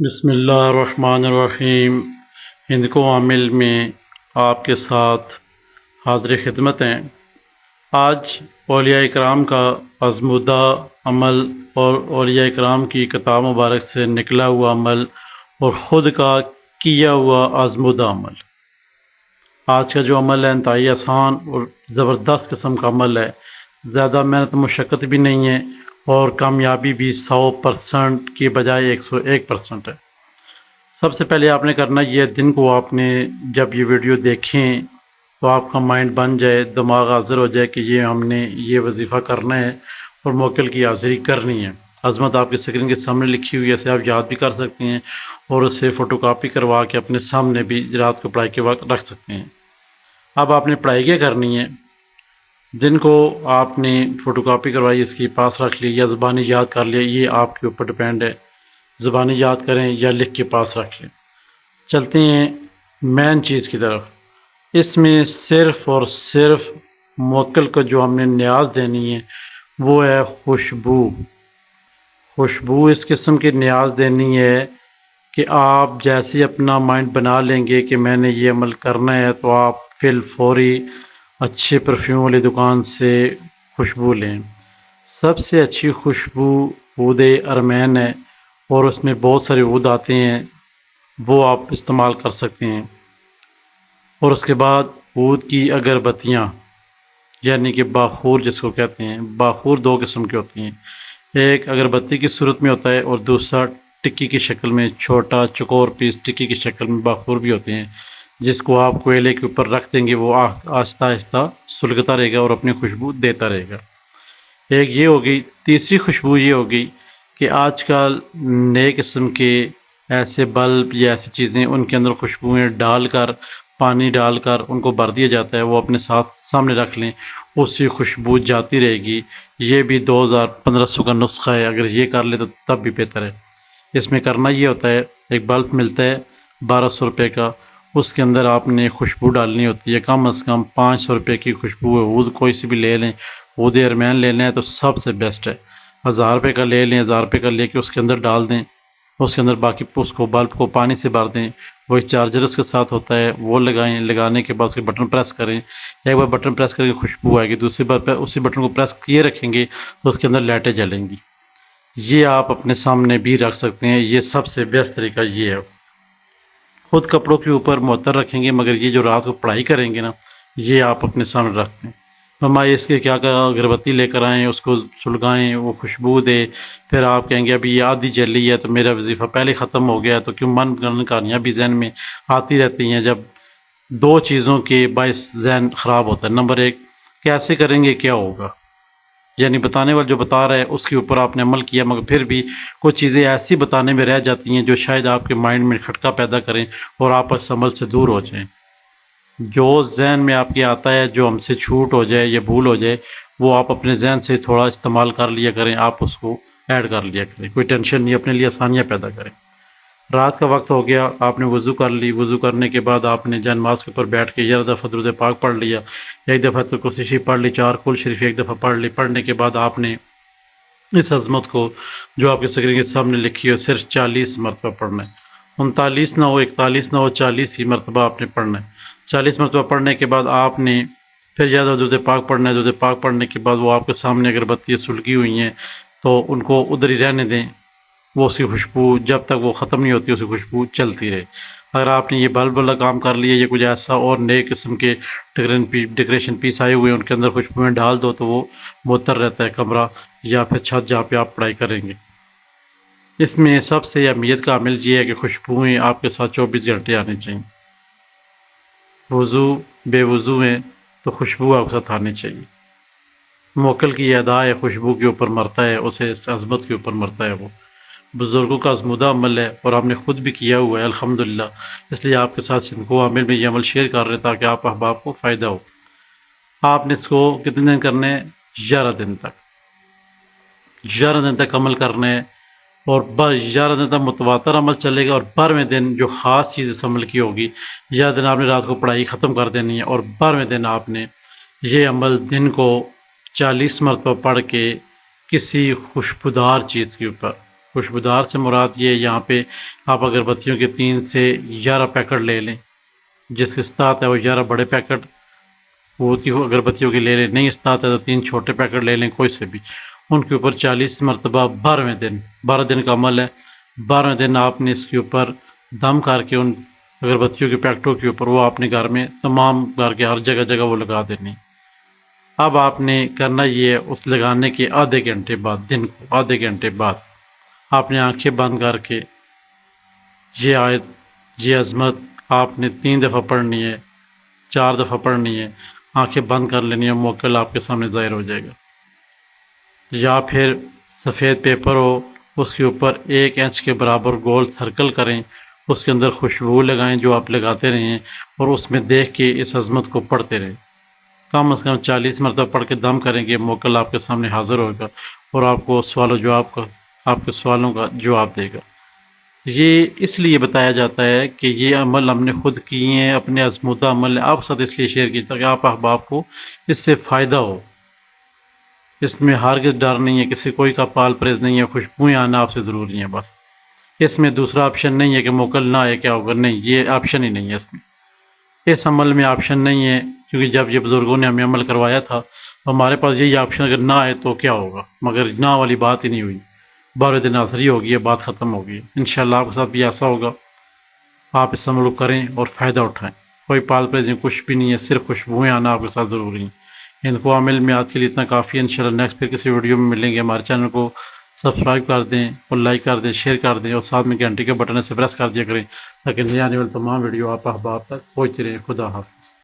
بسم اللہ الرحمن الرحیم۔ ہند کو عامل میں آپ کے ساتھ حاضر خدمت ہیں۔ آج اولیاء کرام کا آزمودہ عمل اور اولیاء کرام کی کتاب مبارک سے نکلا ہوا عمل اور خود کا کیا ہوا آزمودہ عمل۔ آج کا جو عمل ہے انتہائی آسان اور زبردست قسم کا عمل ہے، زیادہ محنت مشقت بھی نہیں ہے اور کامیابی بھی 100% کی بجائے 101% ہے۔ سب سے پہلے آپ نے کرنا یہ دن کو آپ نے جب یہ ویڈیو دیکھیں تو آپ کا مائنڈ بن جائے، دماغ حاضر ہو جائے کہ یہ ہم نے یہ وظیفہ کرنا ہے اور موکل کی حاضری کرنی ہے۔ عظمت آپ کی اسکرین کے سامنے لکھی ہوئی ہے، اسے آپ یاد بھی کر سکتے ہیں اور اسے فوٹو کاپی کروا کے اپنے سامنے بھی رات کو پڑھائی کے وقت رکھ سکتے ہیں۔ اب آپ نے پڑھائی کیا کرنی ہے، دن کو آپ نے فوٹو کاپی کروائی، اس کے پاس رکھ لی یا زبانی یاد کر لیا، یہ آپ کے اوپر ڈپینڈ ہے، زبانی یاد کریں یا لکھ کے پاس رکھ لیں۔ چلتے ہیں مین چیز کی طرف۔ اس میں صرف اور صرف موکل کو جو ہم نے نیاز دینی ہے وہ ہے خوشبو۔ خوشبو اس قسم کی نیاز دینی ہے کہ آپ جیسے اپنا مائنڈ بنا لیں گے کہ میں نے یہ عمل کرنا ہے تو آپ فی الفوری اچھے پرفیوم والی دکان سے خوشبو لیں۔ سب سے اچھی خوشبو عود ارمین ہے اور اس میں بہت سارے عود آتے ہیں، وہ آپ استعمال کر سکتے ہیں۔ اور اس کے بعد عود کی اگربتیاں یعنی کہ باخور جس کو کہتے ہیں۔ باخور دو قسم کے ہوتی ہیں، ایک اگربتی کی صورت میں ہوتا ہے اور دوسرا ٹکی کی شکل میں، چھوٹا چکور پیس ٹکی کی شکل میں باخور بھی ہوتے ہیں، جس کو آپ کوئلے کے اوپر رکھ دیں گے، وہ آہستہ آہستہ سلگتا رہے گا اور اپنی خوشبو دیتا رہے گا۔ ایک یہ ہوگی۔ تیسری خوشبو یہ ہوگی کہ آج کل نئے قسم کے ایسے بلب یا ایسی چیزیں ان کے اندر خوشبوئیں ڈال کر، پانی ڈال کر ان کو بھر دیا جاتا ہے، وہ اپنے ساتھ سامنے رکھ لیں، اس سے خوشبو جاتی رہے گی۔ یہ بھی 2500 کا نسخہ ہے، اگر یہ کر لے تو تب بھی بہتر ہے۔ اس میں کرنا یہ ہوتا ہے، ایک بلب ملتا ہے 1200 روپے کا، اس کے اندر آپ نے خوشبو ڈالنی ہوتی ہے، کم از کم 500 روپے کی خوشبو ہے۔ عود کوئی سی بھی لے لیں، عود ارمین لینا ہے تو سب سے بیسٹ ہے۔ 1000 روپے کا لے لیں، 1000 روپے کا لے کے اس کے اندر ڈال دیں، اس کے اندر باقی اس کو بلب کو پانی سے بھر دیں، وہی چارجر اس کے ساتھ ہوتا ہے وہ لگائیں، لگانے کے بعد اس کے بٹن پریس کریں، ایک بار بٹن پریس کر کے خوشبو آئے گی، دوسری بار اسی بٹن کو پریس کیے رکھیں گے تو اس کے اندر لائٹیں جلیں گی۔ یہ آپ اپنے سامنے بھی رکھ سکتے ہیں، یہ سب سے بیسٹ طریقہ یہ ہے۔ خود کپڑوں کے اوپر معطر رکھیں گے، مگر یہ جو رات کو پڑھائی کریں گے نا، یہ آپ اپنے سامنے رکھتے ہیں۔ مما اس کے کیا اگربتی لے کر آئیں، اس کو سلگائیں، وہ خوشبو دے، پھر آپ کہیں گے ابھی یہ آدھی جلی ہے تو میرا وظیفہ پہلے ختم ہو گیا، تو کیوں من گھڑن کہانیاں بھی ذہن میں آتی رہتی ہیں۔ جب دو چیزوں کے باعث ذہن خراب ہوتا ہے، نمبر ایک کیسے کریں گے کیا ہوگا، یعنی بتانے والا جو بتا رہا ہے اس کے اوپر آپ نے عمل کیا، مگر پھر بھی کچھ چیزیں ایسی بتانے میں رہ جاتی ہیں جو شاید آپ کے مائنڈ میں کھٹکا پیدا کریں اور آپ اس عمل سے دور ہو جائیں۔ جو ذہن میں آپ کے آتا ہے، جو ہم سے چھوٹ ہو جائے یا بھول ہو جائے، وہ آپ اپنے ذہن سے تھوڑا استعمال کر لیا کریں، آپ اس کو ایڈ کر لیا کریں، کوئی ٹینشن نہیں، اپنے لیے آسانیاں پیدا کریں۔ رات کا وقت ہو گیا، آپ نے وضو کر لی، وضو کرنے کے بعد آپ نے جان نماز کے اوپر بیٹھ کے 11 دفعہ درود پاک پڑھ لیا، ایک دفعہ تو کرسی شریف پڑھ لی، 4 کل شریف ایک دفعہ پڑھ لی۔ پڑھنے کے بعد آپ نے اس عظمت کو جو آپ کے اسکرین کے سامنے لکھی ہے صرف 40 مرتبہ پڑھنا ہے، 39 نہ ہو، 41 نہ ہو، 40 ہی مرتبہ آپ نے پڑھنا ہے۔ 40 مرتبہ پڑھنے کے بعد آپ نے پھر زیادہ درود پاک پڑھنا ہے۔ درود پاک پڑھنے کے بعد وہ آپ کے سامنے اگربتی سلگی ہوئی ہیں تو ان کو ادھر ہی رہنے دیں، وہ اس کی خوشبو جب تک وہ ختم نہیں ہوتی اس کی خوشبو چلتی رہے۔ اگر آپ نے یہ بلب والا کام کر لیا یا کچھ ایسا اور نئے قسم کے ڈیکوریشن پیس آئے ہوئے ہیں ان کے اندر خوشبوئیں ڈال دو تو وہ معطر رہتا ہے کمرہ یا پھر چھت جہاں پہ آپ پڑھائی کریں گے۔ اس میں سب سے اہمیت کا عامل یہ ہے کہ خوشبوئیں آپ کے ساتھ 24 گھنٹے آنی چاہیے۔ وضو بے وضو ہیں تو خوشبو آپ کے ساتھ آنی چاہیے۔ موکل کی یہ ادا ہے، خوشبو کے اوپر مرتا ہے، اسے اس عظمت کے اوپر مرتا ہے۔ وہ بزرگوں کا آزمودہ عمل ہے اور ہم نے خود بھی کیا ہوا ہے الحمدللہ، اس لیے آپ کے ساتھ سندھ کو عامل میں یہ عمل شیئر کر رہے تاکہ آپ احباب کو فائدہ ہو۔ آپ نے اس کو کتنے دن کرنے ہیں؟ 11 دن تک، 11 دن تک عمل کرنا ہے اور 11 دن تک متواتر عمل چلے گا، اور 12ویں دن جو خاص چیز اس عمل کی ہوگی، 11 دن آپ نے رات کو پڑھائی ختم کر دینی ہے اور 12ویں دن آپ نے یہ عمل دن کو 40 مرتبہ پڑھ کے کسی خوشبودار چیز کے اوپر خوشبودار سے مراد یہ یہاں پہ آپ اگربتیوں کے 3 سے 11 پیکٹ لے لیں، جس کی استطاعت ہے وہ 11 بڑے پیکٹ وہ کی اگربتیوں کے لے لیں، نہیں استطاعت ہے تو 3 چھوٹے پیکٹ لے لیں کوئی سے بھی، ان کے اوپر 40 مرتبہ 12 دن کا عمل ہے، 12 دن آپ نے اس کے اوپر دم کر کے ان اگربتیوں کے پیکٹوں کے اوپر وہ اپنے گھر میں تمام گھر کے ہر جگہ وہ لگا دینی۔ اب آپ نے کرنا یہ ہے اس لگانے کے آدھے گھنٹے بعد، دن کو آدھے گھنٹے بعد آپ نے آنکھیں بند کر کے یہ آیت یہ عظمت آپ نے 3 دفعہ پڑھنی ہے، 4 دفعہ پڑھنی ہے، آنکھیں بند کر لینی ہے، موکل آپ کے سامنے ظاہر ہو جائے گا۔ یا پھر سفید پیپر ہو، اس کے اوپر 1 انچ کے برابر گول سرکل کریں، اس کے اندر خوشبو لگائیں جو آپ لگاتے رہیں، اور اس میں دیکھ کے اس عظمت کو پڑھتے رہیں، کم از کم 40 مرتبہ پڑھ کے دم کریں گے، موکل آپ کے سامنے حاضر ہوگا اور آپ کو سوال و جواب کا آپ کے سوالوں کا جواب دے گا۔ یہ اس لیے بتایا جاتا ہے کہ یہ عمل ہم نے خود کیے ہیں، اپنے آزمودہ عمل آپ ساتھ اس لیے شیئر کیا تاکہ آپ احباب کو اس سے فائدہ ہو۔ اس میں ہرگز ڈر نہیں ہے، کسی کوئی کا پال پرہیز نہیں ہے، خوشبوئیں آنا آپ سے ضروری ہیں بس۔ اس میں دوسرا آپشن نہیں ہے کہ موکل نہ آئے کیا ہوگا، نہیں، یہ آپشن ہی نہیں ہے اس میں، اس عمل میں آپشن نہیں ہے، کیونکہ جب یہ بزرگوں نے ہمیں عمل کروایا تھا تو ہمارے پاس یہی آپشن اگر نہ آئے تو کیا ہوگا، مگر نہ والی بات ہی نہیں ہوئی، 12 دن حاضری ہوگی، یہ بات ختم ہوگی۔ انشاءاللہ آپ کے ساتھ بھی ایسا ہوگا، آپ اس عمل کو کریں اور فائدہ اٹھائیں، کوئی پال پرہیز نہیں، کچھ بھی نہیں ہے، صرف خوشبوئیں آنا آپ کے ساتھ ضروری ہیں۔ ان کو عمل میں آج کے لیے اتنا کافی ہے، انشاءاللہ نیکسٹ پھر کسی ویڈیو میں ملیں گے۔ ہمارے چینل کو سبسکرائب کر دیں اور لائک کر دیں، شیئر کر دیں، اور ساتھ میں گھنٹی کے بٹن سے پریس کر دیا کریں تاکہ نئے آنے والے تمام ویڈیو آپ احباب تک پہنچتی رہیں۔ خدا حافظ۔